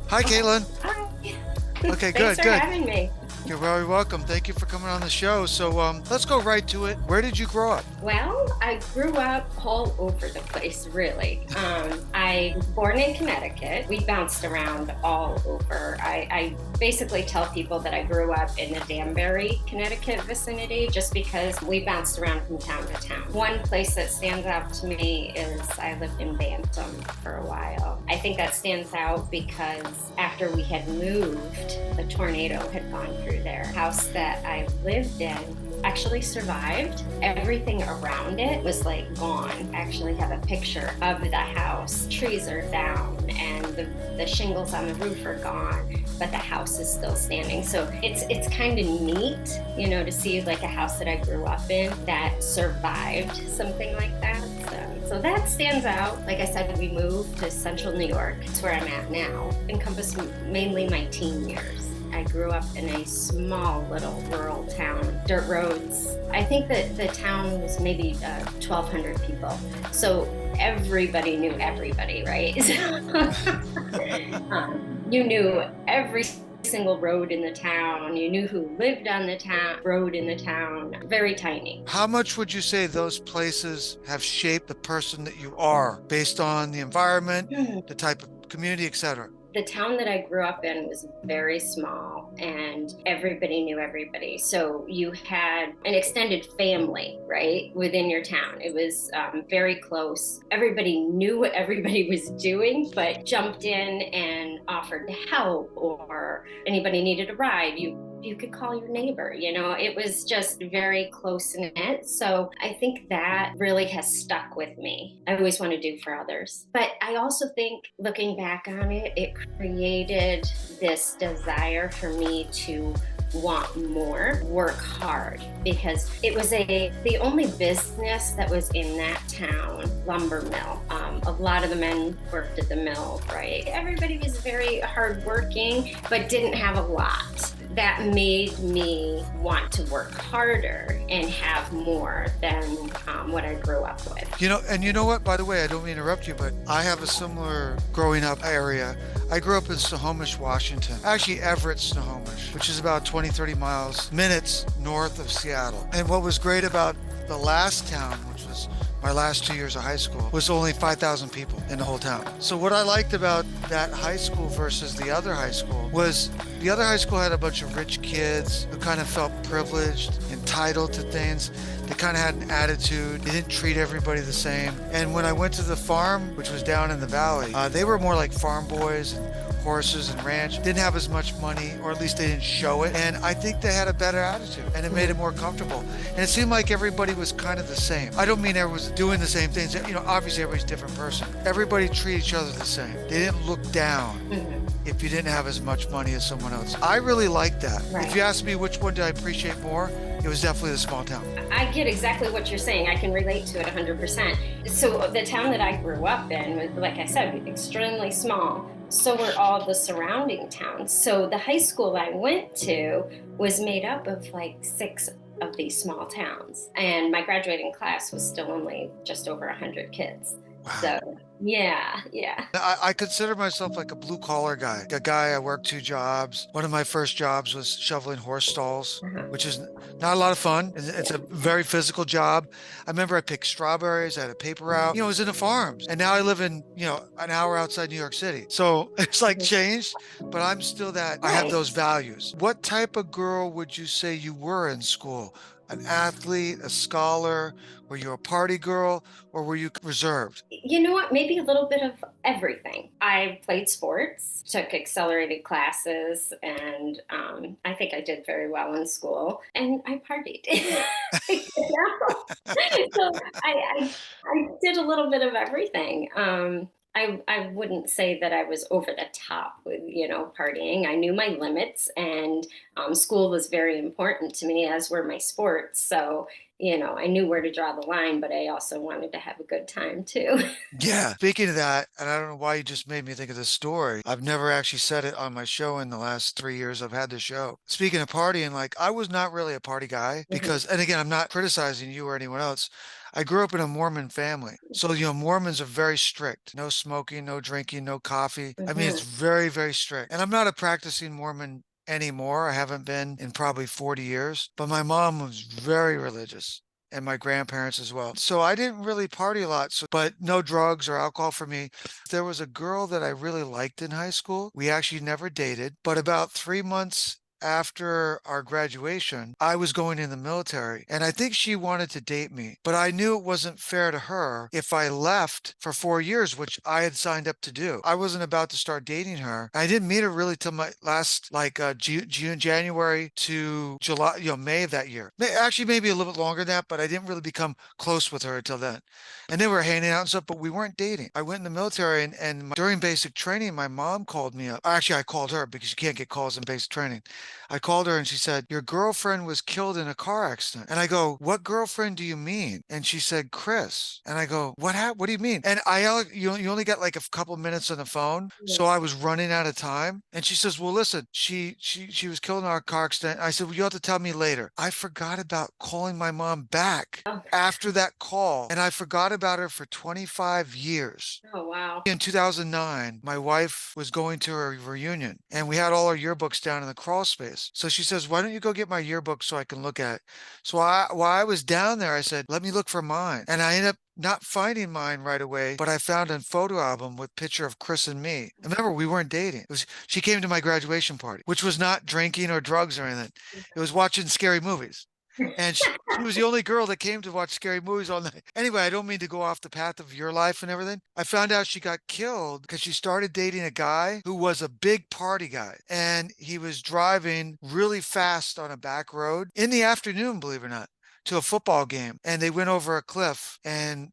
Hi, Caitlin. Hi. Okay, Thanks good, for good. having me. You're very welcome. Thank you for coming on the show. So, let's go right to it. Where did you grow up? Well, I grew up all over the place, really. I was born in Connecticut. We bounced around all over. I basically tell people that I grew up in the Danbury, Connecticut vicinity just because we bounced around from town to town. One place that stands out to me is I lived in Bantam for a while. I think that stands out because after we had moved, a tornado had gone through there. The house that I lived in actually survived. Everything around it was like gone. I actually have a picture of the house. Trees are down and the shingles on the roof are gone, but the house is still standing. So it's kind of neat, to see like a house that I grew up in that survived something like that. So that stands out. Like I said, we moved to central New York. It's where I'm at now. Encompassed mainly my teen years. I grew up in a small little rural town, dirt roads. I think that the town was maybe 1,200 people. So everybody knew everybody, right? You knew every single road in the town. You knew who lived on the town, road in the town. Very tiny. How much would you say those places have shaped the person that you are based on the environment, the type of community, etc.? The town that I grew up in was very small and everybody knew everybody. So you had an extended family, right, within your town. It was very close. Everybody knew what everybody was doing, but jumped in and offered to help, or anybody needed a ride. You could call your neighbor, it was just very close knit. So I think that really has stuck with me. I always want to do for others. But I also think looking back on it, it created this desire for me to want more, work hard, because it was the only business that was in that town, lumber mill. A lot of the men worked at the mill, right? Everybody was very hardworking, but didn't have a lot. That made me want to work harder and have more than what I grew up with. And you know what? By the way, I don't mean to interrupt you, but I have a similar growing up area. I grew up in Snohomish, Washington. Actually, Everett, Snohomish, which is about 20, 30 minutes north of Seattle. And what was great about the last town, which was my last 2 years of high school, was only 5,000 people in the whole town. So what I liked about that high school versus the other high school was the other high school had a bunch of rich kids who kind of felt privileged, entitled to things. They kind of had an attitude. They didn't treat everybody the same. And when I went to the farm, which was down in the valley, they were more like farm boys and horses and ranch. Didn't have as much money, or at least they didn't show it. And I think they had a better attitude and it made it more comfortable. And it seemed like everybody was kind of the same. I don't mean everyone was doing the same things. Obviously everybody's a different person. Everybody treated each other the same. They didn't look down if you didn't have as much money as someone else. I really liked that. Right. If you ask me which one did I appreciate more, it was definitely the small town. I get exactly what you're saying. I can relate to it 100%. So the town that I grew up in was, like I said, extremely small. So were all the surrounding towns. So the high school I went to was made up of like 6 of these small towns. And my graduating class was still only just over 100 kids. Wow. So yeah. I consider myself like a blue collar guy. A guy, I worked 2 jobs. One of my first jobs was shoveling horse stalls, which is not a lot of fun. It's a very physical job. I remember I picked strawberries, I had a paper route. It was in the farms. And now I live in, an hour outside New York City. So it's like changed, but I'm still that, I have those values. What type of girl would you say you were in school? An athlete, a scholar? Were you a party girl, or were you reserved? You know what? Maybe a little bit of everything. I played sports, took accelerated classes, and I think I did very well in school. And I partied. So I did a little bit of everything. I wouldn't say that I was over the top with, partying. I knew my limits, and school was very important to me, as were my sports. So I knew where to draw the line, but I also wanted to have a good time too. Yeah. Speaking of that, and I don't know why you just made me think of this story. I've never actually said it on my show in the last 3 years I've had the show. Speaking of partying, like I was not really a party guy Mhm. because, and again, I'm not criticizing you or anyone else. I grew up in a Mormon family. So, Mormons are very strict. No smoking, no drinking, no coffee. I mean, it's Mhm. very, very strict. And I'm not a practicing Mormon anymore. I haven't been in probably 40 years, but my mom was very religious and my grandparents as well. So I didn't really party a lot, but no drugs or alcohol for me. There was a girl that I really liked in high school. We actually never dated, but about 3 months after our graduation, I was going in the military and I think she wanted to date me, but I knew it wasn't fair to her if I left for 4 years, which I had signed up to do. I wasn't about to start dating her. I didn't meet her really till my last like June, January to July, May of that year. Actually, maybe a little bit longer than that, but I didn't really become close with her until then. And then we were hanging out and stuff, but we weren't dating. I went in the military and during basic training, my mom called me up. Actually, I called her because you can't get calls in basic training. I called her and she said, "Your girlfriend was killed in a car accident." And I go, "What girlfriend do you mean?" And she said, "Chris." And I go, "What happened? What do you mean?" And you only got like a couple minutes on the phone. So I was running out of time. And she says, "Well, listen, she was killed in a car accident." I said, "Well, you have to tell me later." I forgot about calling my mom back Oh, after that call, and I forgot about her for 25 years. oh wow. In 2009, my wife was going to a reunion and we had all our yearbooks down in the crawl space. So she says, "Why don't you go get my yearbook so I can look at it?" So while I was down there, I said, "Let me look for mine." And I ended up not finding mine right away, but I found a photo album with picture of Chris and me. And remember, we weren't dating. She came to my graduation party, which was not drinking or drugs or anything. It was watching scary movies. And she was the only girl that came to watch scary movies all night. Anyway, I don't mean to go off the path of your life and everything. I found out she got killed because she started dating a guy who was a big party guy. And he was driving really fast on a back road in the afternoon, believe it or not, to a football game. And they went over a cliff and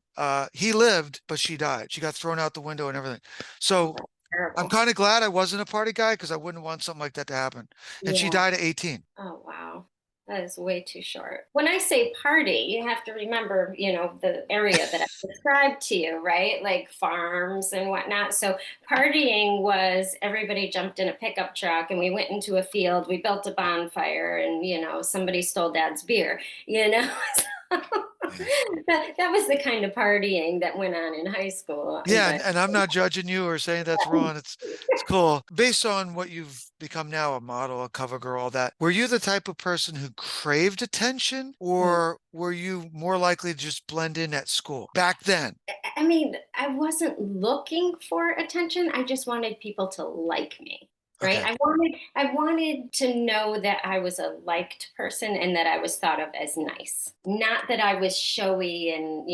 he lived, but she died. She got thrown out the window and everything. Oh, So that's I'm terrible. kind of glad I wasn't a party guy because I wouldn't want something like that to happen. And she Yeah. died at 18. Oh, wow. That is way too short. When I say party, you have to remember, the area that I described to you, right? Like farms and whatnot. So partying was everybody jumped in a pickup truck and we went into a field, we built a bonfire, and, somebody stole dad's beer, you know? Yeah. That was the kind of partying that went on in high school. Yeah, But and I'm not judging you or saying that's wrong. It's cool. Based on what you've become now, a model, a cover girl, all that, were you the type of person who craved attention, or were you more likely to just blend in at school back then? I mean, I wasn't looking for attention. I just wanted people to like me. Right. Okay. I wanted to know that I was a liked person and that I was thought of as nice. Not that I was showy and,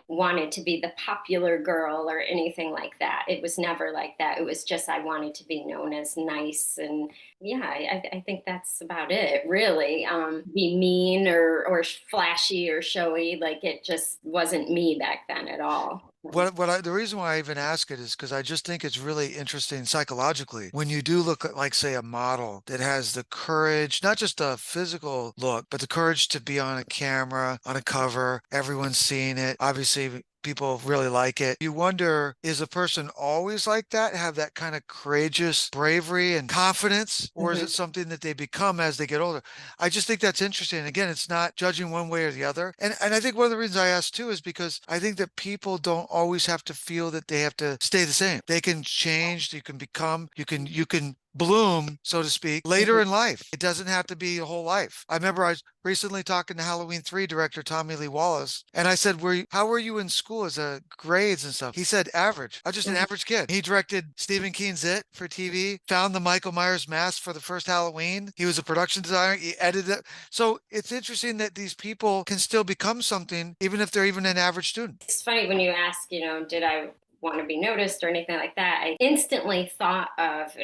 wanted to be the popular girl or anything like that. It was never like that. It was just I wanted to be known as nice. And yeah, I think that's about it, really. Be mean or flashy or showy, like it just wasn't me back then at all. The reason why I even ask it is because I just think it's really interesting psychologically. When you do look at, like, say, a model that has the courage, not just a physical look, but the courage to be on a camera, on a cover, everyone's seeing it. Obviously, people really like it. You wonder, is a person always like that, have that kind of courageous bravery and confidence, or is it Mhm. something that they become as they get older? I just think that's interesting. Again, it's not judging one way or the other. And I think one of the reasons I asked too is because I think that people don't always have to feel that they have to stay the same. They can change, you can become, you can bloom, so to speak, later Mhm. in life. It doesn't have to be a whole life. I remember I was recently talking to Halloween 3 director Tommy Lee Wallace, and I said, how were you in school as a grades and stuff? He said, average. I was just an Mhm. average kid. He directed Stephen King's It for TV, found the Michael Myers mask for the first Halloween. He was a production designer. He edited it. So it's interesting that these people can still become something, even if they're even an average student. It's funny when you ask, did I want to be noticed or anything like that? I instantly thought of,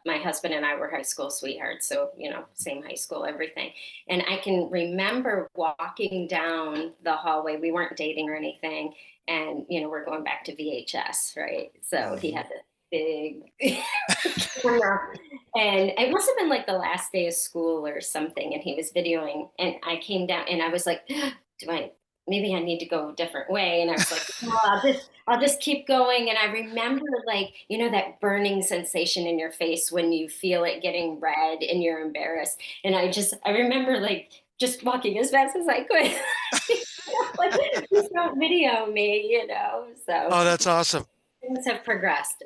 my husband and I were high school sweethearts, so same high school, everything. And I can remember walking down the hallway. We weren't dating or anything, and we're going back to VHS, right? So he Mhm. had this big camera, and it must have been like the last day of school or something, and he was videoing, and I came down and I was like, maybe I need to go a different way. And I was like, no, I'll just keep going. And I remember, like, that burning sensation in your face when you feel it getting red and you're embarrassed. And I remember, like, just walking as fast as I could. Like, just don't video me. So Oh, that's awesome. things have progressed.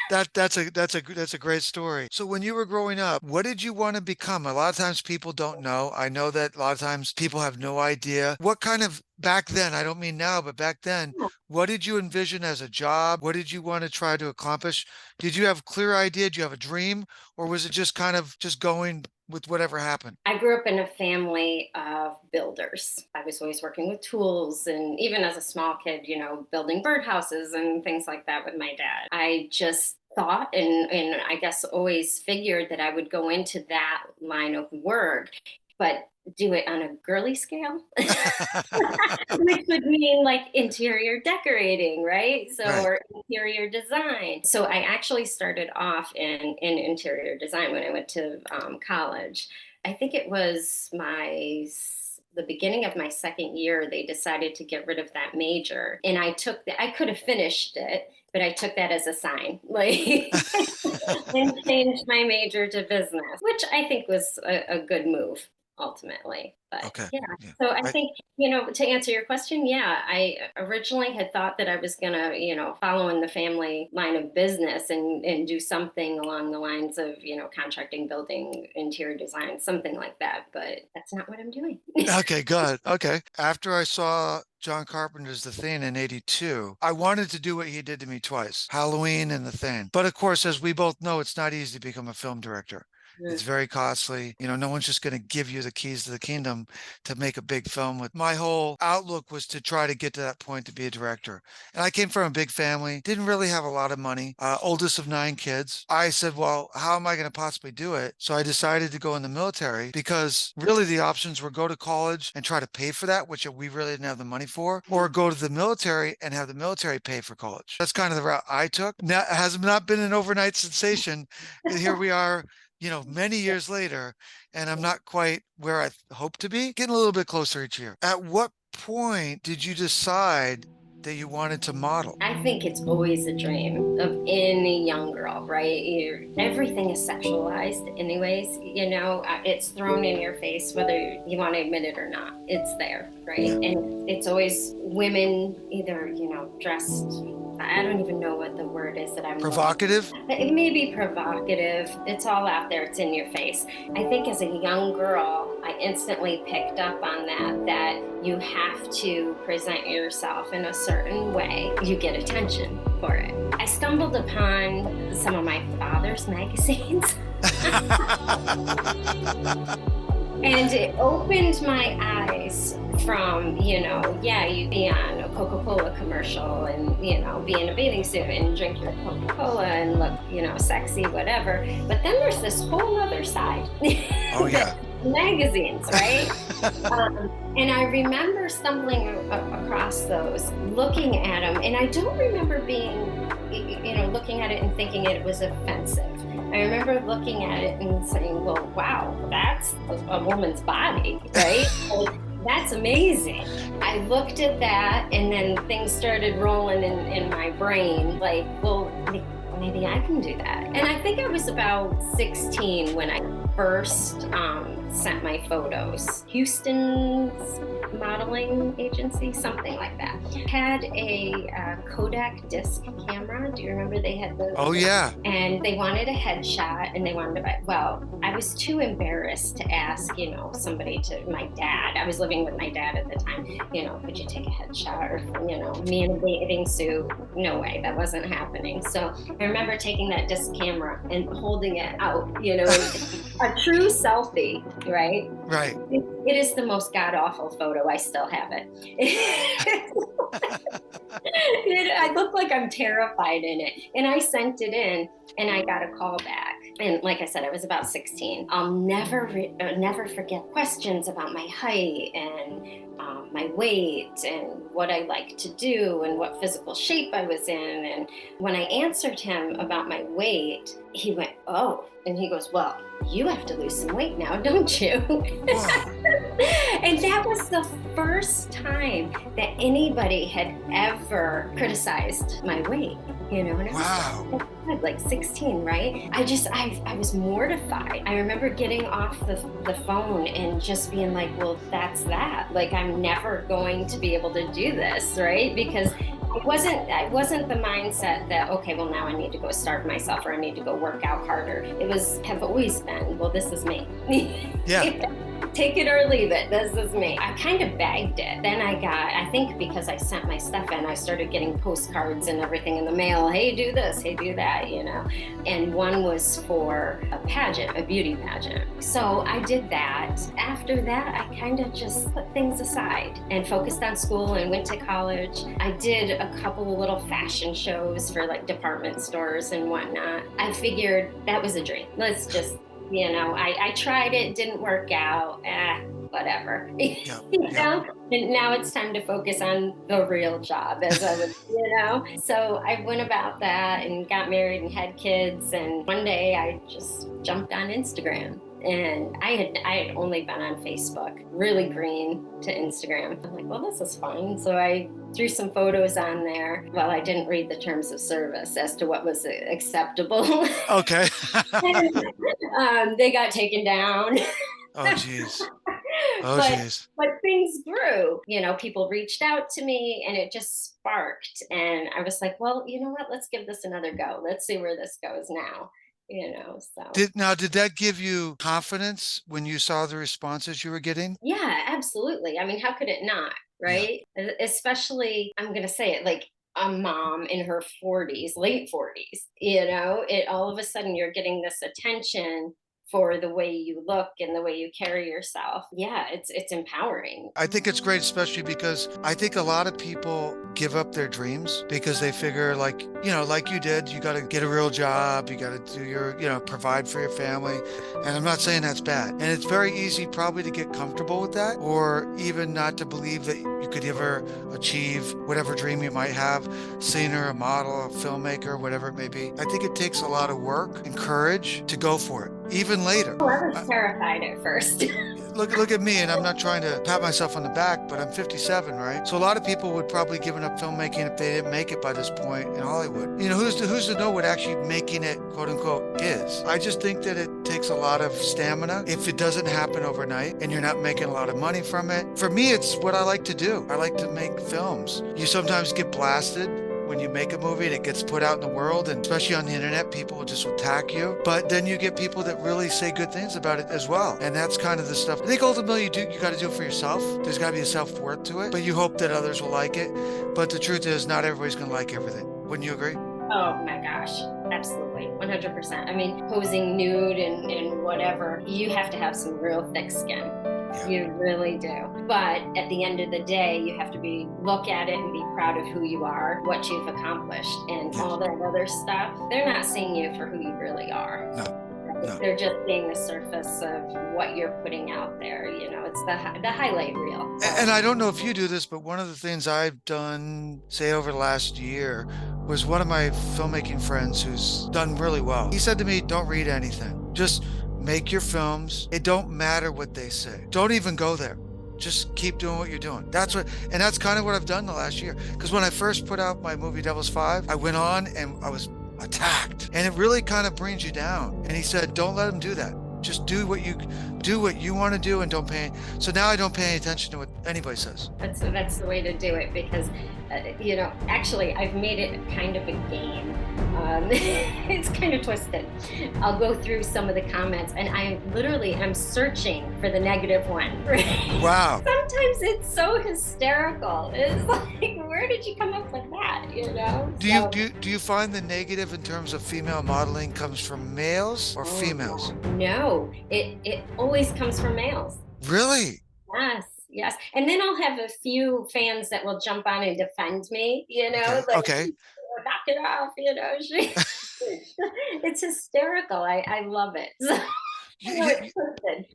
That's a great story. So when you were growing up, what did you want to become? A lot of times people don't know. I know that a lot of times people have no idea. What kind of back then, I don't mean now, but back then, what did you envision as a job? What did you want to try to accomplish? Did you have a clear idea? Did you have a dream? Or was it just kind of just going with whatever happened? I grew up in a family of builders. I was always working with tools, and even as a small kid, building birdhouses and things like that with my dad. I just thought, and I guess always figured that I would go into that line of work, but do it on a girly scale, which would mean like interior decorating, right? So, Right. or interior design. So I actually started off in interior design when I went to college. I think it was the beginning of my second year, they decided to get rid of that major. And I could have finished it, but I took that as a sign, like, and changed my major to business, which I think was a good move ultimately. But Okay. yeah, Yeah. so I I, think, to answer your question, yeah, I originally had thought that I was going to, follow in the family line of business and do something along the lines of, contracting, building, interior design, something like that. But that's not what I'm doing. okay, good. Okay. After I saw John Carpenter's The Thing in 82, I wanted to do what he did to me twice, Halloween and The Thing. But of course, as we both know, it's not easy to become a film director. It's very costly. No one's just going to give you the keys to the kingdom to make a big film. With my whole outlook was to try to get to that point to be a director. And I came from a big family, didn't really have a lot of money, oldest of 9 kids. I said, well, how am I going to possibly do it? So I decided to go in the military because really the options were go to college and try to pay for that, which we really didn't have the money for, or go to the military and have the military pay for college. That's kind of the route I took. Now, it has not been an overnight sensation. Here we are, many years later, and I'm not quite where I hope to be, getting a little bit closer each year. At what point did you decide that you wanted to model? I think it's always a dream of any young girl, right? Everything is sexualized, anyways. It's thrown in your face, whether you want to admit it or not. It's there, right? Yeah. And it's always women either, dressed. I don't even know what the word is that I'm Provocative? It may be provocative. It's all out there. It's in your face. I think as a young girl, I instantly picked up on that you have to present yourself in a certain way. You get attention for it. I stumbled upon some of my father's magazines. And it opened my eyes from, you be on a Coca-Cola commercial and, be in a bathing suit and drink your Coca-Cola and look, sexy, whatever. But then there's this whole other side. Oh, yeah. Magazines, right? And I remember stumbling across those, looking at them, and I don't remember looking at it and thinking it was offensive. I remember looking at it and saying, well, wow, that's a woman's body, right? That's amazing. I looked at that and then things started rolling in my brain like, well, maybe I can do that. And I think I was about 16 when I first sent my photos. Houston's modeling agency, something like that, had a Kodak disc camera. Do you remember they had those? Oh, yeah. And they wanted a headshot and they wanted to buy, well, I was too embarrassed to ask, somebody my dad. I was living with my dad at the time, could you take a headshot or, me in a bathing suit? No way, that wasn't happening. So I remember taking that disc camera and holding it out, a true selfie, right? Right. It is the most god-awful photo. I still have it. I look like I'm terrified in it. And I sent it in and I got a call back. And like I said, I was about 16. I'll never forget questions about my height and my weight and what I like to do and what physical shape I was in. And when I answered him about my weight, he went, "Oh," and he goes, "Well, you have to lose some weight now, don't you?" Whoa. And that was the first time that anybody had ever criticized my weight, and I Wow. was like 16, right? I was mortified. I remember getting off the phone and just being like, well, that's that. Like, I'm never going to be able to do this, right? Because I wasn't the mindset that, okay, well, now I need to go starve myself or I need to go work out harder. Have always been, well, this is me. Yeah. Take it or leave it. This is me. I kind of bagged it. Then I think because I sent my stuff in, I started getting postcards and everything in the mail. Hey, do this. Hey, do that, And one was for a pageant, a beauty pageant. So I did that. After that, I kind of just put things aside and focused on school and went to college. I did a couple of little fashion shows for like department stores and whatnot. I figured that was a dream. Let's just I tried it, didn't work out, whatever. Yeah. you Yeah. know? And now it's time to focus on the real job, as I would. So I went about that and got married and had kids. And one day I just jumped on Instagram. And I had only been on Facebook, really green to Instagram. I'm like, well, this is fun. So I threw some photos on there. Well, I didn't read the terms of service as to what was acceptable. Okay. They got taken down. Oh, geez. Oh, but geez. but things grew. People reached out to me and it just sparked. And I was like, well, you know what? Let's give this another go. Let's see where this goes now. So Did that give you confidence when you saw the responses you were getting? yeah, absolutely. I mean, how could it not, Yeah. right? Especially, I'm going to say it, like a mom in her 40s, late 40s, it all of a sudden you're getting this attention for the way you look and the way you carry yourself. Yeah, it's empowering. I think it's great, especially because I think a lot of people give up their dreams because they figure, like you did, you got to get a real job, you got to do provide for your family. And I'm not saying that's bad. And it's very easy probably to get comfortable with that, or even not to believe that you could ever achieve whatever dream you might have, singer, a model, a filmmaker, whatever it may be. I think it takes a lot of work and courage to go for it, even later. Oh, I was terrified at first. Look at me, and I'm not trying to pat myself on the back, but I'm 57, right? So a lot of people would probably given up filmmaking if they didn't make it by this point in Hollywood. Who's to know what actually making it, quote unquote, is? I just think that it takes a lot of stamina if it doesn't happen overnight and you're not making a lot of money from it. For me, it's what I like to do. I like to make films. You sometimes get blasted when you make a movie and it gets put out in the world, and especially on the internet, people just attack you. But then you get people that really say good things about it as well. And that's kind of the stuff. I think ultimately you got to do it for yourself. There's got to be a self-worth to it, but you hope that others will like it. But the truth is, not everybody's going to like everything. Wouldn't you agree? Oh my gosh, absolutely, 100%. I mean, posing nude and whatever, you have to have some real thick skin. Yeah. You really do. But at the end of the day, you have to look at it and be proud of who you are, what you've accomplished, and all that other stuff. They're not seeing you for who you really are. No. No. They're just seeing the surface of what you're putting out there. It's the highlight reel. And I don't know if you do this, but one of the things I've done, say, over the last year was one of my filmmaking friends who's done really well. He said to me, don't read anything. Just make your films. It don't matter what they say. Don't even go there. Just keep doing what you're doing. That's kind of what I've done the last year. Because when I first put out my movie Devil's Five, I went on and I was attacked, and it really kind of brings you down. And he said, don't let them do that. Just do what you want to do, and don't pay. So now I don't pay any attention to what anybody says. That's the way to do it, because actually I've made it kind of a game. It's kind of twisted. I'll go through some of the comments and I'm searching for the negative one. Right? Wow. Sometimes it's so hysterical. It's like, where did you come up with that? Do you find the negative in terms of female modeling comes from males or females? No, it always comes from males. Really? Yes. And then I'll have a few fans that will jump on and defend me, Okay. like, knock it off, It's hysterical. I love it. You, So you, it's twisted.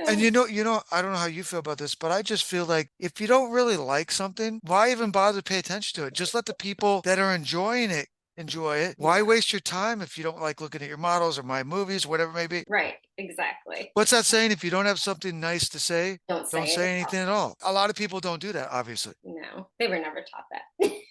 and Yeah. I don't know how you feel about this, but I just feel like if you don't really like something, why even bother to pay attention to it? Just let the people that are enjoying it enjoy it. Why Yeah. waste your time if you don't like looking at your models or my movies, whatever it may be? Right. Exactly. What's that saying? If you don't have something nice to say, Don't don't say it say at all. anything at all. A lot of people don't do that, obviously. No, they were never taught that.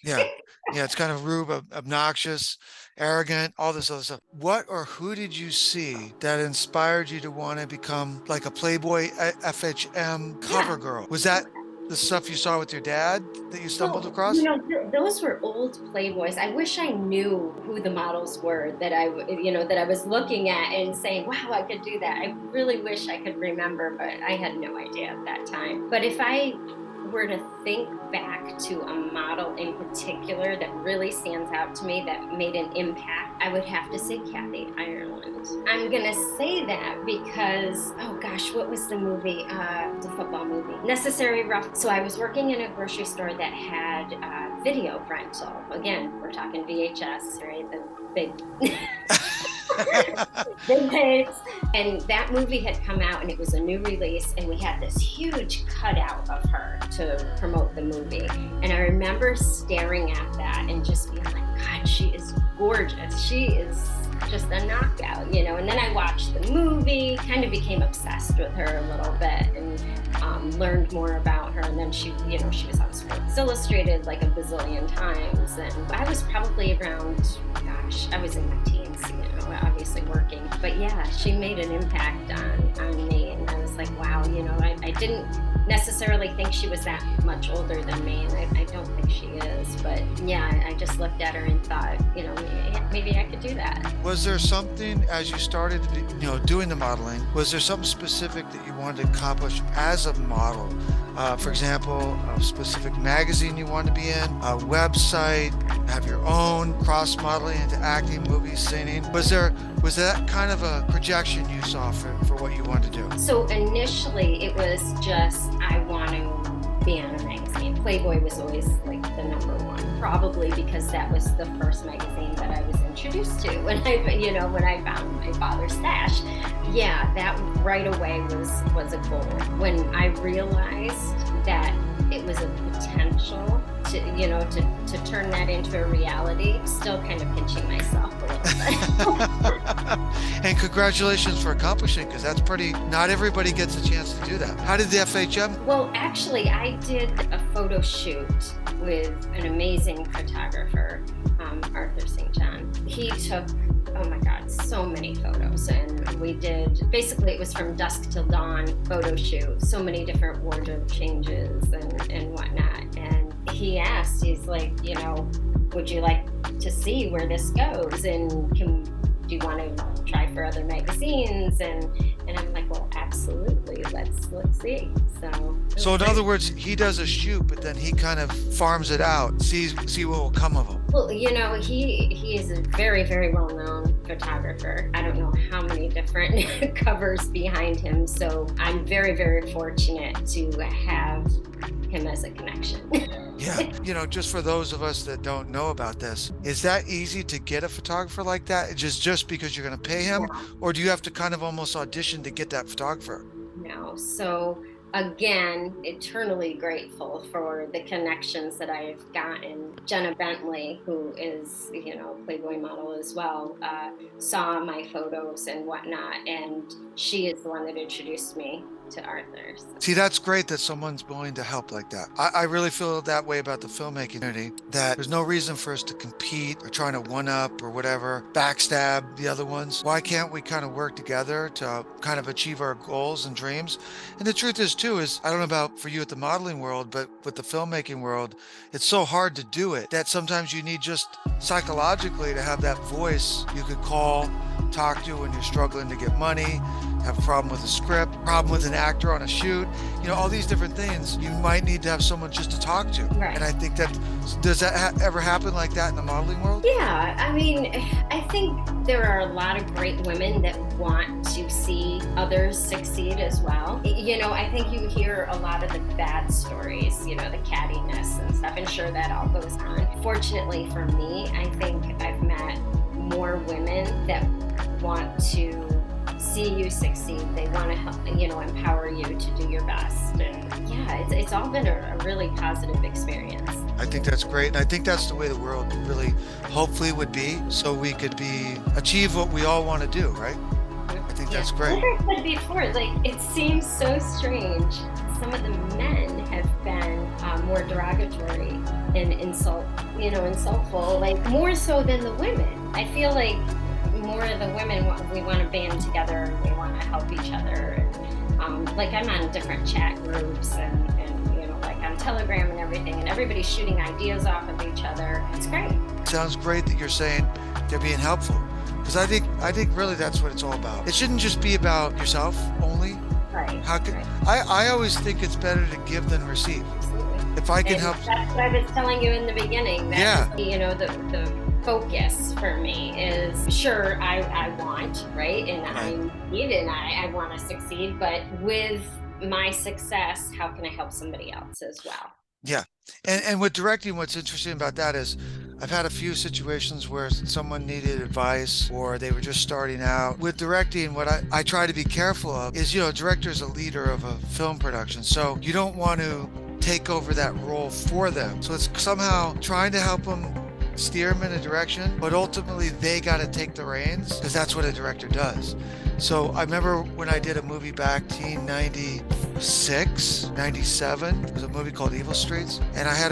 Yeah. Yeah, it's kind of rude, obnoxious, arrogant, all this other stuff. What or who did you see that inspired you to want to become like a Playboy FHM cover Yeah. girl? Was that the stuff you saw with your dad that you stumbled Well, you across? know, those were old Playboys. I wish I knew who the models were that that I was looking at and saying, "Wow, I could do that." I really wish I could remember, but I had no idea at that time. But if I were to think back to a model in particular that really stands out to me that made an impact, I would have to say Kathy Ireland. I'm gonna say that because, oh gosh, what was the movie? The football movie, Necessary Rough. So I was working in a grocery store that had video rental. Again, we're talking VHS, right? The big big tapes. And that movie had come out and it was a new release, and we had this huge cutout of her to promote the movie. And I remember staring at that and just being like, God, she is gorgeous. She is just a knockout, you know. And then I watched the movie, kind of became obsessed with her a little bit, and learned more about her. And then she was on Sports Illustrated like a bazillion times. And I was probably around, gosh, I was in my teens, obviously working. But yeah, she made an impact on me. And I was like, wow, I didn't necessarily think she was that much older than me, and I don't think she is. But yeah, I just looked at her and thought, maybe I could do that. Was there something as you started to be, doing the modeling, was there something specific that you wanted to accomplish as a model? For example, a specific magazine you wanted to be in, a website, have your own cross modeling into acting, movies, singing. Was that kind of a projection you saw for what you wanted to do? So initially it was just, I want to be on a magazine. Playboy was always like the number one, probably because that was the first magazine that I was introduced to when I found my father's stash. Yeah, that right away was a goal. When I realized that it was a potential to turn that into a reality, still kind of pinching myself a little bit. And congratulations for accomplishing, because that's not everybody gets a chance to do that. How did the FHM? Well, actually, I did a photo shoot with an amazing photographer, Arthur St. John. He took, oh my God, so many photos. And we did, basically it was from dusk till dawn photo shoot, so many different wardrobe changes and whatnot. And he asked, he's like, would you like to see where this goes? And do you want to try for other magazines? And I'm like, well, absolutely. Let's see. So In other words, he does a shoot, but then he kind of farms it out, see what will come of him. Well, he is a very, very well-known photographer. I don't know how many different covers behind him. So I'm very, very fortunate to have him as a connection. Yeah. Just for those of us that don't know about this, is that easy to get a photographer like that? Just because you're going to pay him? Or do you have to kind of almost audition to get that photographer? No. So again, eternally grateful for the connections that I've gotten. Jenna Bentley, who is, Playboy model as well, saw my photos and whatnot, and she is the one that introduced me to Arthur. So. See, that's great that someone's willing to help like that. I really feel that way about the filmmaking community, that there's no reason for us to compete or trying to one up or whatever, backstab the other ones. Why can't we kind of work together to kind of achieve our goals and dreams? And the truth is too, I don't know about for you at the modeling world, but with the filmmaking world, it's so hard to do it that sometimes you need just psychologically to have that voice you could call, talk to when you're struggling to get money, have a problem with a script, problem with an actor on a shoot, all these different things. You might need to have someone just to talk to. Right. And I think does that ever happen like that in the modeling world? Yeah, I mean, I think there are a lot of great women that want to see others succeed as well. I think you hear a lot of the bad stories, the cattiness and stuff, and sure, that all goes on. Fortunately for me, I think I've met more more women that want to see you succeed. They want to help, empower you to do your best. And yeah, it's all been a really positive experience. I think that's great. And I think that's the way the world really hopefully would be, so we could achieve what we all want to do, right? I think that's great. Like I said before, it seems so strange. Some of the men have been more derogatory and insultful, more so than the women. I feel like more of the women, we want to band together and we want to help each other. And, I'm on different chat groups and on Telegram and everything, and everybody's shooting ideas off of each other. It's great. Sounds great that you're saying they're being helpful, because I think really that's what it's all about. It shouldn't just be about yourself only. Right. I always think it's better to give than receive. Absolutely. If I can help. That's what I was telling you in the beginning. That the focus for me is, sure, I want, right? And I need and I want to succeed, but with my success, how can I help somebody else as well? Yeah. And with directing, what's interesting about that is I've had a few situations where someone needed advice or they were just starting out. With directing, what I try to be careful of is, director's a leader of a film production. So you don't want to take over that role for them. So it's somehow trying to help them steer them in a direction, but ultimately they got to take the reins, because that's what a director does. So I remember when I did a movie back in 96, 97, it was a movie called Evil Streets. And I had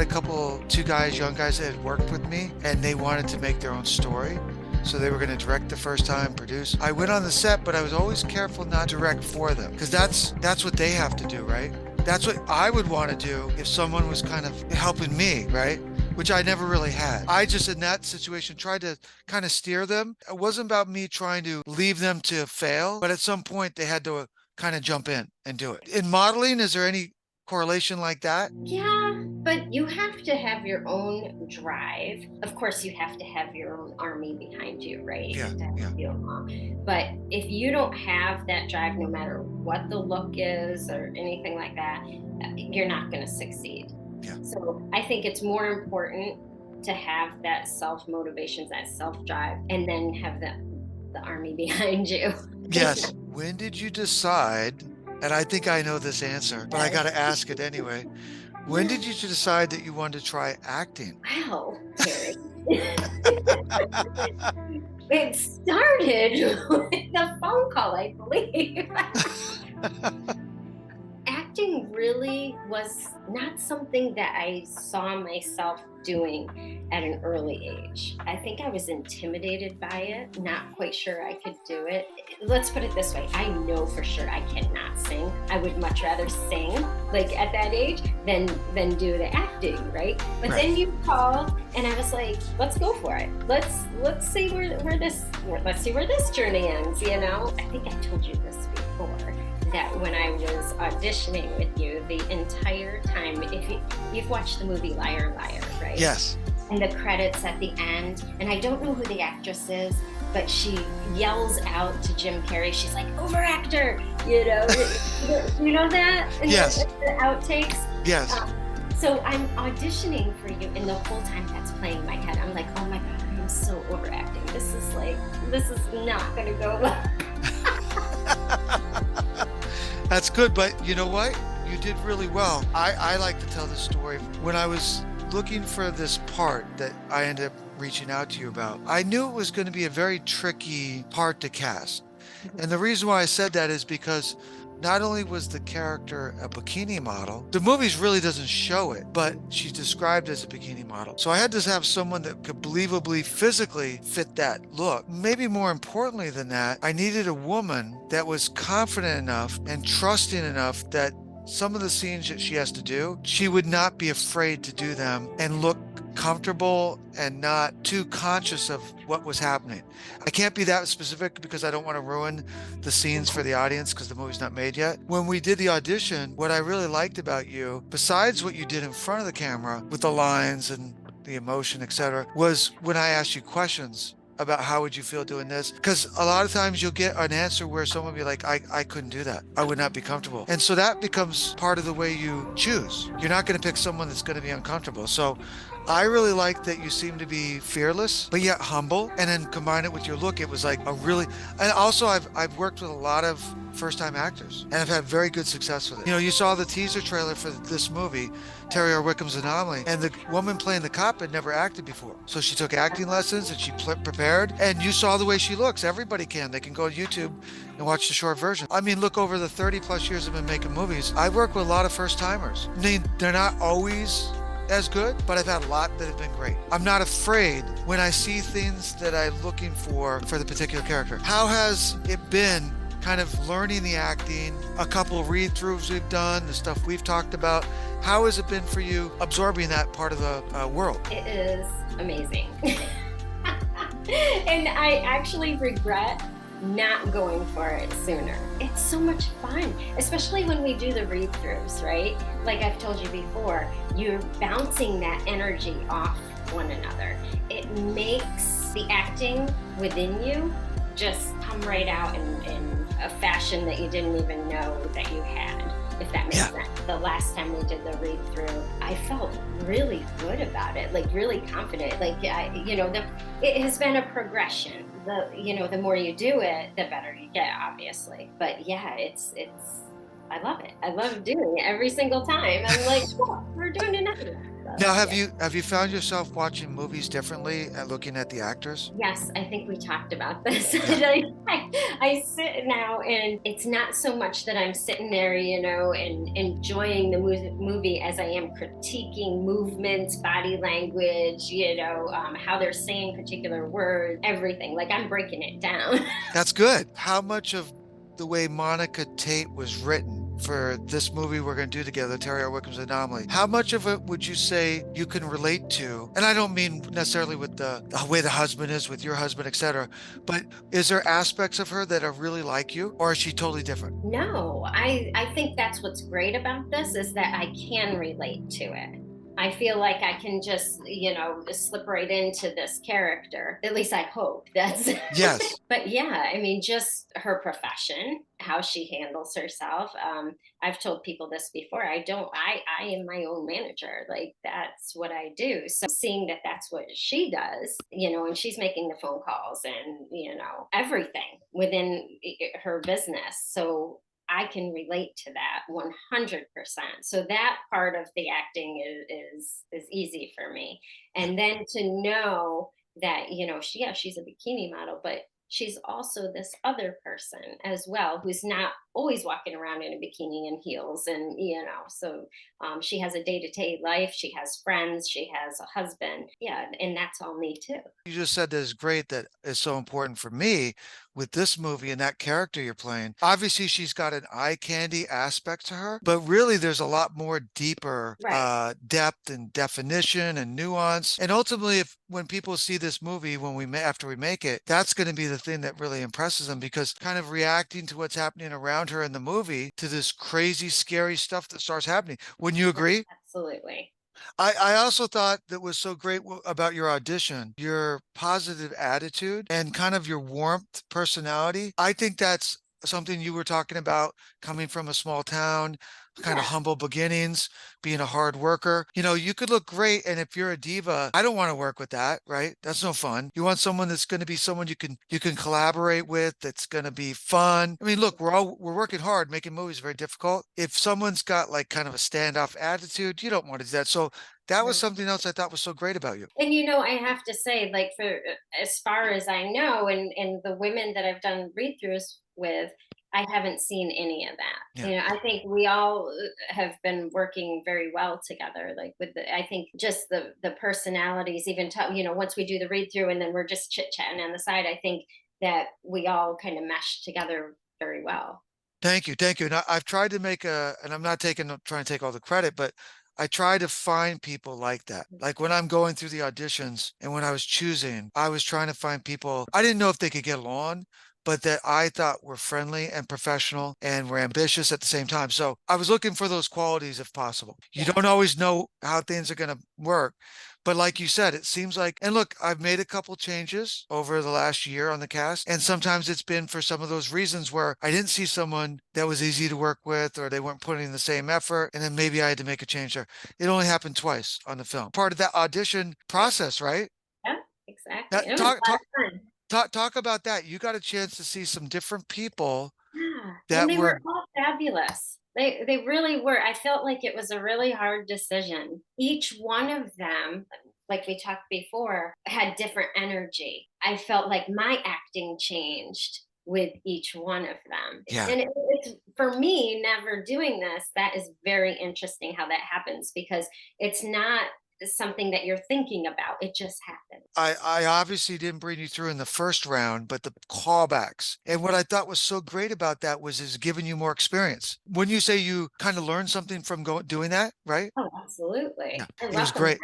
two young guys that had worked with me, and they wanted to make their own story. So they were going to direct the first time, produce. I went on the set, but I was always careful not to direct for them, because that's what they have to do, right? That's what I would want to do if someone was kind of helping me, right? Which I never really had. I just, in that situation, tried to kind of steer them. It wasn't about me trying to leave them to fail, but at some point they had to kind of jump in and do it. In modeling, is there any correlation like that? Yeah, but you have to have your own drive. Of course, you have to have your own army behind you, right? You have to have your mom. But if you don't have that drive, no matter what the look is or anything like that, you're not going to succeed. Yeah. So I think it's more important to have that self-motivation, that self-drive, and then have the army behind you. Yes. When did you decide, and I think I know this answer, but I got to ask it anyway. When did you decide that you wanted to try acting? Wow, Terry. It started with a phone call, I believe. Acting really was not something that I saw myself doing at an early age. I think I was intimidated by it, not quite sure I could do it. Let's put it this way, I know for sure I cannot sing. I would much rather sing, at that age, than do the acting, right? But then you called, and I was like, let's go for it. Let's see where this journey ends, I think I told you this before, that when I was auditioning with you, the entire time, if you've watched the movie Liar Liar, right? Yes. And the credits at the end, and I don't know who the actress is, but she yells out to Jim Carrey, she's like, overactor, you know that? Yes. The outtakes? Yes. So I'm auditioning for you, and the whole time that's playing in my head, I'm like, oh my God, I'm so overacting. This is not gonna go well. That's good, but you know what? You did really well. I like to tell the story. When I was looking for this part that I ended up reaching out to you about, I knew it was going to be a very tricky part to cast. And the reason why I said that is because not only was the character a bikini model, the movies really doesn't show it, but she's described as a bikini model. So I had to have someone that could believably physically fit that look. Maybe more importantly than that, I needed a woman that was confident enough and trusting enough that some of the scenes that she has to do, she would not be afraid to do them and look comfortable and not too conscious of what was happening. I can't be that specific because I don't want to ruin the scenes for the audience because the movie's not made yet. When we did the audition, what I really liked about you, besides what you did in front of the camera with the lines and the emotion, etc., was when I asked you questions about how would you feel doing this, because a lot of times you'll get an answer where someone will be like, I couldn't do that, I would not be comfortable. And so that becomes part of the way you choose. You're not going to pick someone that's going to be uncomfortable. So I really like that you seem to be fearless, but yet humble, and then combine it with your look. It was like a really, and also I've worked with a lot of first-time actors, and I've had very good success with it. You know, you saw the teaser trailer for this movie, Terry R. Wickham's Anomaly, and the woman playing the cop had never acted before, so she took acting lessons and she prepared. And you saw the way she looks. Everybody can. They can go to YouTube and watch the short version. I mean, look, over the 30 plus years I've been making movies, I work with a lot of first timers. I mean, they're not always as good, but I've had a lot that have been great. I'm not afraid when I see things that I'm looking for the particular character. How has it been kind of learning the acting, a couple of read-throughs we've done, the stuff we've talked about? How has it been for you absorbing that part of the world? It is amazing. And I actually regret not going for it sooner. It's so much fun, especially when we do the read-throughs, right? Like I've told you before, you're bouncing that energy off one another. It makes the acting within you just come right out in a fashion that you didn't even know that you had, if that makes sense. The last time we did the read through, I felt really good about it, like really confident. Like it has been a progression. The more you do it, the better you get, obviously. But yeah, it's I love it. I love doing it every single time. I'm like, oh, we're doing another one. So, Now, yeah. have you found yourself watching movies differently and looking at the actors? Yes, I think we talked about this. Yeah. I sit now, and it's not so much that I'm sitting there, and enjoying the movie as I am critiquing movements, body language, how they're saying particular words, everything. Like I'm breaking it down. That's good. How much of the way Monica Tate was written for this movie we're going to do together, Terry R. Wickham's Anomaly, how much of it would you say you can relate to? And I don't mean necessarily with the way the husband is with your husband, etc. But is there aspects of her that are really like you, or is she totally different? No, I think that's what's great about this is that I can relate to it. I feel like I can just slip right into this character. At least I hope that's. Yes. But yeah, I mean, just her profession, how she handles herself. I've told people this before. I am my own manager. Like that's what I do. So seeing that that's what she does, and she's making the phone calls and, everything within her business. So I can relate to that 100%. So that part of the acting is easy for me. And then to know that, she's a bikini model, but she's also this other person as well who's not always walking around in a bikini and heels, and so she has a day-to-day life, she has friends, she has a husband, yeah, and that's all me too. You just said that is great, that is so important for me with this movie and that character you're playing. Obviously, she's got an eye candy aspect to her, but really there's a lot more deeper Right. depth and definition and nuance. And ultimately, if when people see this movie, when after we make it, that's going to be the thing that really impresses them, because kind of reacting to what's happening around her in the movie to this crazy, scary stuff that starts happening. Wouldn't you agree? Absolutely. I also thought that was so great about your audition, your positive attitude and kind of your warmth personality. I think that's something you were talking about, coming from a small town, kind of Yeah. humble beginnings, being a hard worker. You know, you could look great. And if you're a diva, I don't want to work with that, right? That's no fun. You want someone that's going to be someone you can collaborate with, that's going to be fun. I mean, look, we're working hard, making movies very difficult. If someone's got like kind of a standoff attitude, you don't want to do that. So that was Mhm. something else I thought was so great about you. And I have to say, like for as far as I know, and the women that I've done read-throughs with, I haven't seen any of that. Yeah. I think we all have been working very well together. Like I think just the personalities, even once we do the read-through and then we're just chit-chatting on the side, I think that we all kind of mesh together very well. Thank you. Thank you. And I've tried to and I'm not trying to take all the credit, but I try to find people like that. Like when I'm going through the auditions and when I was choosing, I was trying to find people. I didn't know if they could get along, but that I thought were friendly and professional and were ambitious at the same time. So I was looking for those qualities if possible. You Yeah. don't always know how things are going to work. But like you said, it seems like, and look, I've made a couple changes over the last year on the cast. And sometimes it's been for some of those reasons where I didn't see someone that was easy to work with, or they weren't putting in the same effort. And then maybe I had to make a change there. It only happened twice on the film. Part of that audition process, right? Yeah, exactly. That, It was talk, a lot talk, of fun. talk about that. You got a chance to see some different people Yeah, and that they were, were all fabulous. They really were. I felt like it was a really hard decision. Each one of them, like we talked before, had different energy. I felt like my acting changed with each one of them. yeah. And it's for me, never doing this, that is very interesting how that happens because it's not something that you're thinking about. It just happens. I obviously didn't bring you through in the first round, but the callbacks. And what I thought was so great about that was is giving you more experience. Wouldn't you say you kind of learned something from doing that, right? Oh, Yeah, absolutely. I it was welcome great.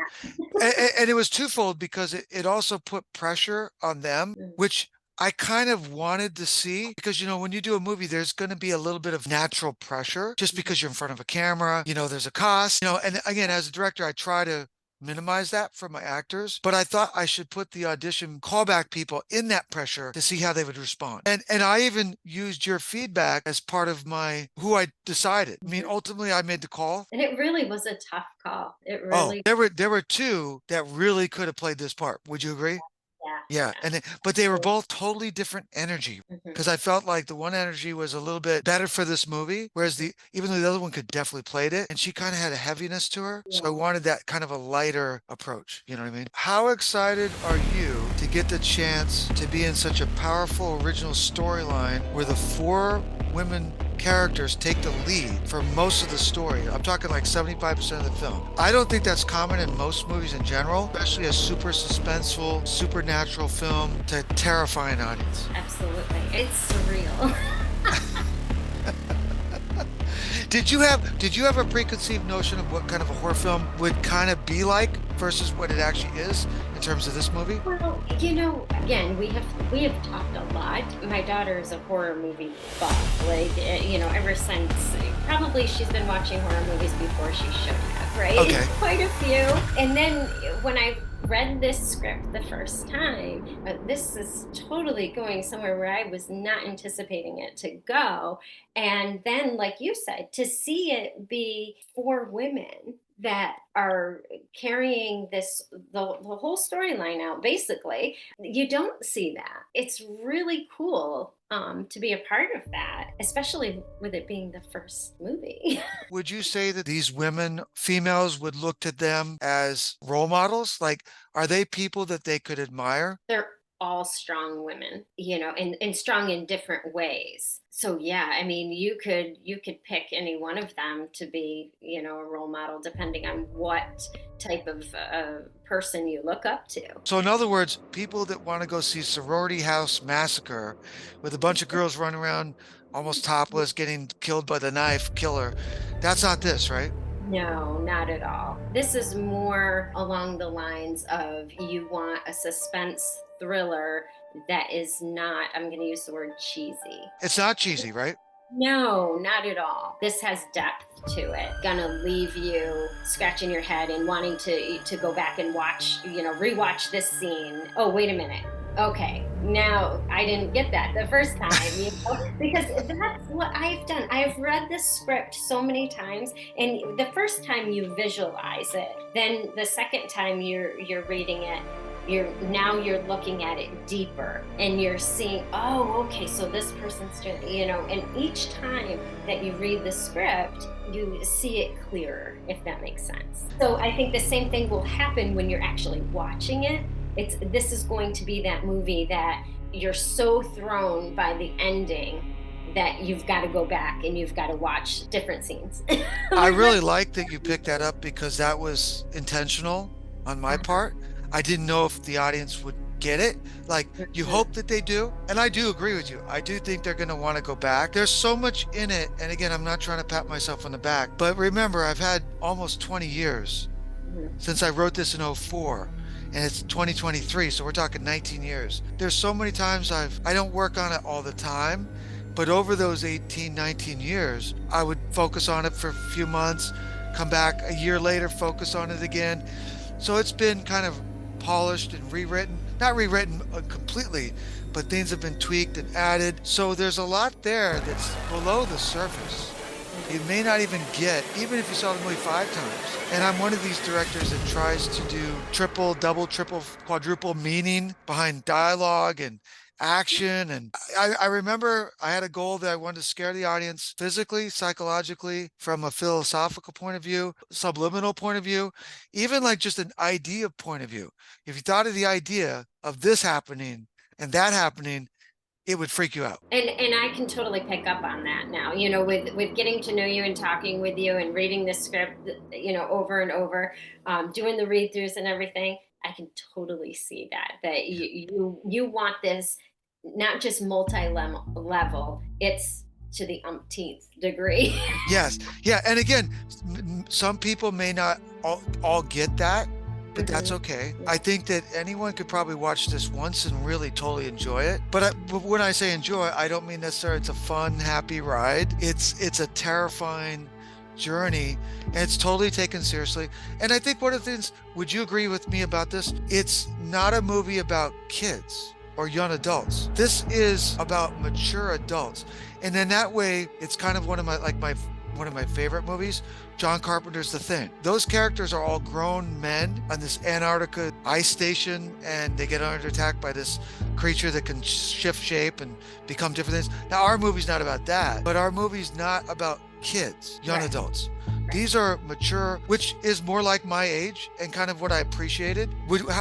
that. And it was twofold because it also put pressure on them, Mm. which I kind of wanted to see because, when you do a movie, there's going to be a little bit of natural pressure just because you're in front of a camera, there's a cost, and again, as a director, I try to minimize that for my actors, but I thought I should put the audition callback people in that pressure to see how they would respond. And I even used your feedback as part of my who I decided. I mean, Mhm. ultimately I made the call. And it really was a tough call. It Oh, really, there were two that really could have played this part. Would you agree? yeah, Yeah, yeah. but they were both totally different energy Mhm. because I felt like the one energy was a little bit better for this movie, whereas the even though the other one could definitely played it, and she kind of had a heaviness to her. So I Yeah. wanted that kind of a lighter approach. You know what I mean? How excited are you to get the chance to be in such a powerful original storyline where the four women characters take the lead for most of the story? I'm talking like 75% of the film. I don't think that's common in most movies in general, especially a super suspenseful, supernatural film to terrify an audience. Absolutely. It's surreal. Did you have a preconceived notion of what kind of a horror film would kind of be like versus what it actually is in terms of this movie? Well, again, we have talked a lot. My daughter is a horror movie buff. Like, ever since probably she's been watching horror movies before she should have, right? Okay. Quite a few. And then when I read this script the first time, this is totally going somewhere where I was not anticipating it to go. And then, like you said, to see it be for women that are carrying the whole storyline out, basically, you don't see that. It's really cool to be a part of that, especially with it being the first movie. Would you say that these women, females, would look to them as role models? Like, are they people that they could admire? They're all strong women, and strong in different ways. So yeah, I mean, you could pick any one of them to be, a role model depending on what type of person you look up to. So, in other words, people that want to go see Sorority House Massacre with a bunch of girls running around almost topless, getting killed by the knife killer, that's not this, right? No, not at all. This is more along the lines of you want a suspense thriller that is not, I'm going to use the word cheesy. It's not cheesy, right? No, not at all. This has depth to it. Gonna leave you scratching your head and wanting to go back and watch, rewatch this scene. Oh, wait a minute. Okay, now I didn't get that the first time, because that's what I've done. I've read this script so many times, and the first time you visualize it, then the second time you're reading it, you're looking at it deeper and you're seeing, oh, okay, so this person's doing, and each time that you read the script, you see it clearer, if that makes sense. So I think the same thing will happen when you're actually watching it. This is going to be that movie that you're so thrown by the ending that you've got to go back and you've got to watch different scenes. I really like that you picked that up because that was intentional on my part. I didn't know if the audience would get it. Like, you hope that they do. And I do agree with you. I do think they're going to want to go back. There's so much in it. And again, I'm not trying to pat myself on the back, but remember, I've had almost 20 years since I wrote this in '04. and it's 2023, so we're talking 19 years. There's so many times I don't work on it all the time, but over those 18, 19 years, I would focus on it for a few months, come back a year later, focus on it again. So it's been kind of polished and rewritten, not rewritten completely, but things have been tweaked and added. So there's a lot there that's below the surface. You may not even get, even if you saw the movie 5 times. And I'm one of these directors that tries to do triple, double, triple, quadruple meaning behind dialogue and action. And I remember I had a goal that I wanted to scare the audience physically, psychologically, from a philosophical point of view, subliminal point of view, even like just an idea point of view. If you thought of the idea of this happening and that happening, it would freak you out. And I can totally pick up on that now, you know, with getting to know you and talking with you and reading the script, you know, over and over, doing the read throughs and everything. I can totally see that you want this not just multi level, it's to the umpteenth degree. Yes. Yeah. And again, some people may not all get that, but that's Mhm. okay. I think that anyone could probably watch this once and really totally enjoy it. But when I say enjoy, I don't mean necessarily it's a fun, happy ride. It's a terrifying journey, and it's totally taken seriously. And I think one of the things, would you agree with me about this? It's not a movie about kids or young adults. This is about mature adults. And in that way, it's kind of one of my one of my favorite movies, John Carpenter's The Thing. Those characters are all grown men on this Antarctica ice station, and they get under attack by this creature that can shift shape and become different things. Now, our movie's not about that, but our movie's not about kids, young Right. adults. These are mature, which is more like my age and kind of what I appreciated.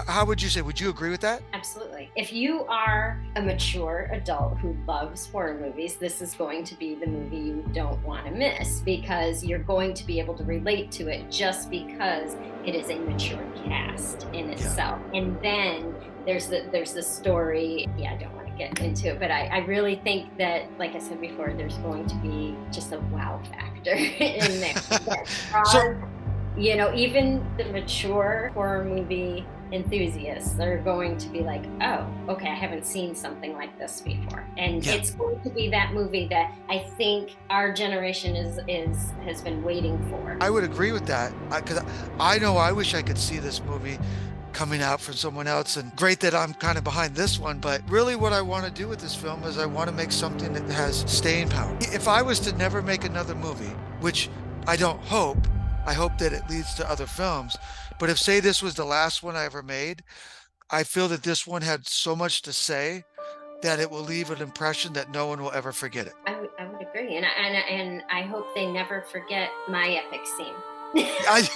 How would you say? Would you agree with that? Absolutely. If you are a mature adult who loves horror movies, this is going to be the movie you don't want to miss, because you're going to be able to relate to it just because it is a mature cast in Yeah. itself. And then there's the story. Yeah, I don't want to get into it, but I really think that, like I said before, there's going to be just a wow factor in there that So, draws, you know, even the mature horror movie enthusiasts are going to be like, oh, okay, I haven't seen something like this before. And yeah, it's going to be that movie that I think our generation is has been waiting for. I would agree with that because I know I wish I could see this movie coming out from someone else, and great that I'm kind of behind this one. But really, what I want to do with this film is I want to make something that has staying power. If I was to never make another movie, which I don't hope, I hope that it leads to other films. But if, say, this was the last one I ever made, I feel that this one had so much to say that it will leave an impression that no one will ever forget it. I would agree, and I hope they never forget my epic scene. I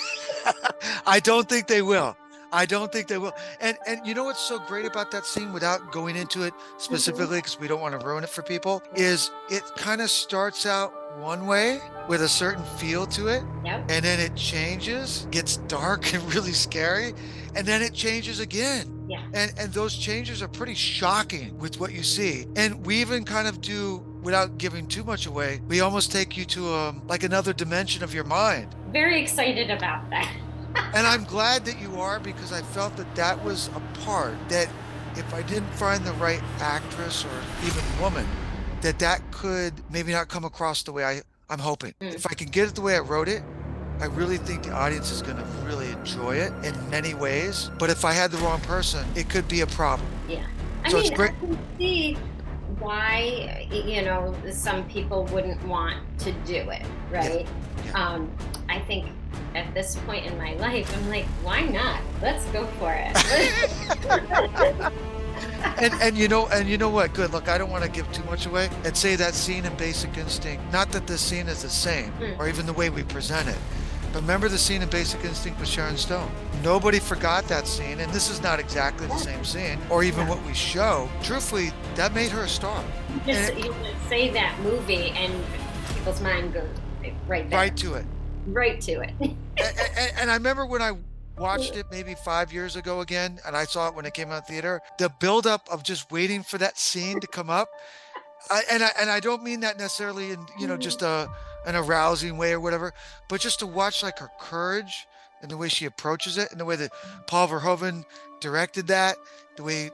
I don't think they will. I don't think they will. And you know what's so great about that scene, without going into it Mhm. specifically, because we don't want to ruin it for people, is it kind of starts out one way with a certain feel to it, Yep. and then it changes, gets dark and really scary, and then it changes again. Yeah. And those changes are pretty shocking with what you see. And we even kind of do, without giving too much away, we almost take you to like another dimension of your mind. Very excited about that. And I'm glad that you are, because I felt that that was a part that, if I didn't find the right actress or even woman, that could maybe not come across the way I'm hoping. Mm, If I can get it the way I wrote it, I really think the audience is going to really enjoy it in many ways. But if I had the wrong person, it could be a problem. yeah. I So it's mean, I great. can see why, you know, some people wouldn't want to do it, Yeah. right? Yeah. I think at this point in my life, I'm like, why not? Let's go for it. And you know what? Good. Look, I don't want to give too much away. And say that scene in Basic Instinct, not that this scene is the same, Mm, or even the way we present it. But remember the scene in Basic Instinct with Sharon Stone? Nobody forgot that scene, and this is not exactly the yeah, same scene, or even yeah. what we show. Truthfully, that made her a star. And You just say that movie and people's mind goes right right there, to it. right to it. And I remember when I watched it maybe 5 years ago again, and I saw it when it came out in theater, the buildup of just waiting for that scene to come up. And I don't mean that necessarily in, just an arousing way or whatever, but just to watch like her courage and the way she approaches it, and the way that Paul Verhoeven directed that, the way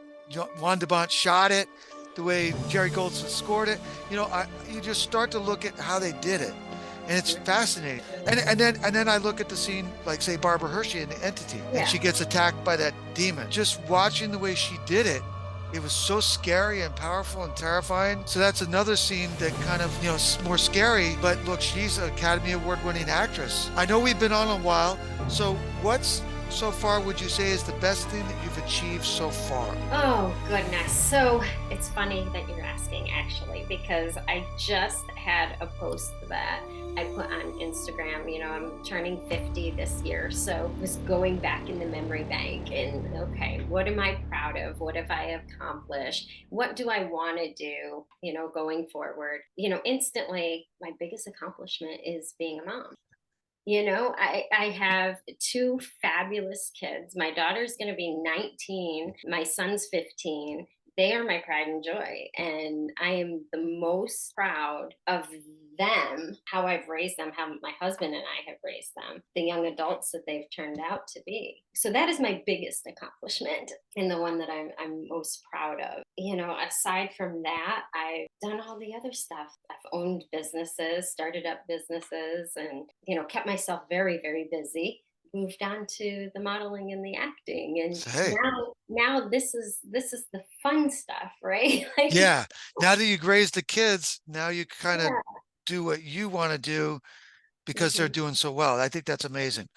Juan de Bont shot it, the way Jerry Goldsmith scored it. You just start to look at how they did it, and it's fascinating. And then I look at the scene, like say Barbara Hershey in The Entity, and Yeah. she gets attacked by that demon. Just watching the way she did it, it was so scary and powerful and terrifying. So that's another scene that kind of, more scary. But look, she's an Academy Award winning actress. I know we've been on a while. So what's so far would you say is the best thing that you've achieved so far? Oh, goodness. So it's funny that you're asking, actually, because I just had a post that I put on Instagram. I'm turning 50 this year. So I was going back in the memory bank and, okay, what am I proud of? What have I accomplished? What do I want to do, going forward? Instantly, my biggest accomplishment is being a mom. I have two fabulous kids. My daughter's going to be 19, my son's 15. They are my pride and joy. And I am the most proud of them, how I've raised them, how my husband and I have raised them, the young adults that they've turned out to be. So that is my biggest accomplishment and the one that I'm most proud of. Aside from that, I've done all the other stuff. I've owned businesses, started up businesses, and, kept myself very, very busy. Moved on to the modeling and the acting, and So, hey, now this is the fun stuff, right? Like, yeah, now that you've raised the kids, now you kind of yeah. do what you want to do because they're Mhm. doing so well. I think that's amazing.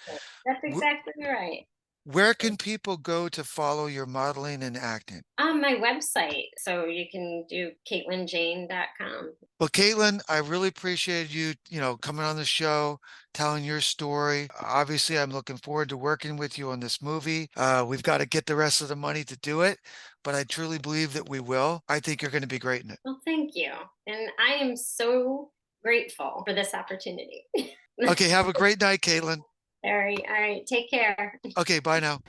That's Wh- exactly right. Where can people go to follow your modeling and acting? On my website, so you can do KaitlynJayne.com. Well, Kaitlyn, I really appreciate you, coming on the show, telling your story. Obviously, I'm looking forward to working with you on this movie. We've got to get the rest of the money to do it, but I truly believe that we will. I think you're going to be great in it. Well, thank you. And I am so grateful for this opportunity. Okay, have a great night, Kaitlyn. All right. Take care. Okay, bye now.